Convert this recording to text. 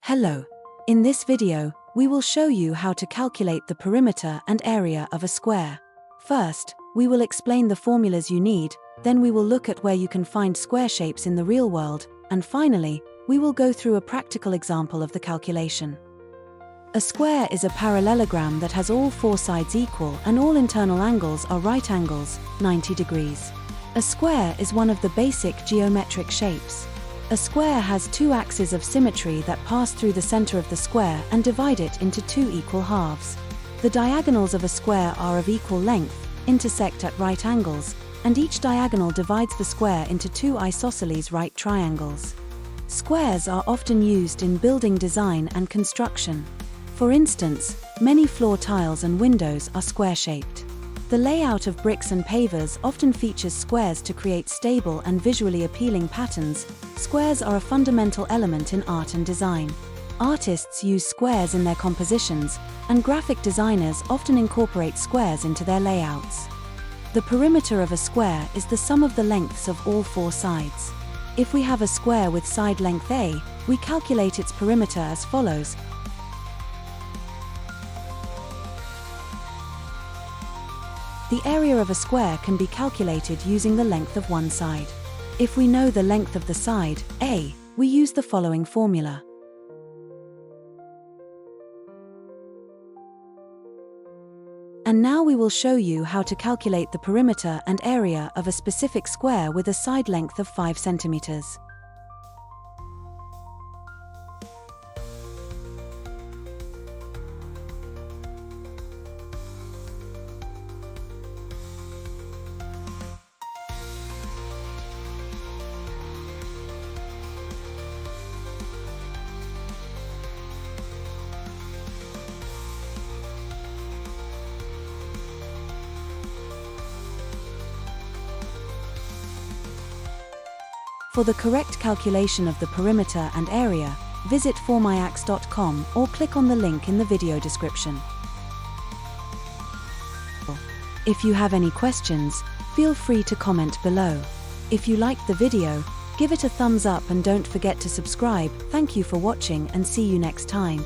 Hello. In this video, we will show you how to calculate the perimeter and area of a square. First, we will explain the formulas you need, then we will look at where you can find square shapes in the real world, and finally, we will go through a practical example of the calculation. A square is a parallelogram that has all four sides equal and all internal angles are right angles, 90 degrees. A square is one of the basic geometric shapes. A square has two axes of symmetry that pass through the center of the square and divide it into two equal halves. The diagonals of a square are of equal length, intersect at right angles, and each diagonal divides the square into two isosceles right triangles. Squares are often used in building design and construction. For instance, many floor tiles and windows are square-shaped. The layout of bricks and pavers often features squares to create stable and visually appealing patterns. Squares are a fundamental element in art and design. Artists use squares in their compositions, and graphic designers often incorporate squares into their layouts. The perimeter of a square is the sum of the lengths of all four sides. If we have a square with side length A, we calculate its perimeter as follows. The area of a square can be calculated using the length of one side. If we know the length of the side, A, we use the following formula. And now we will show you how to calculate the perimeter and area of a specific square with a side length of 5 centimeters. For the correct calculation of the perimeter and area, visit Formiax.com or click on the link in the video description. If you have any questions, feel free to comment below. If you liked the video, give it a thumbs up and don't forget to subscribe. Thank you for watching and see you next time.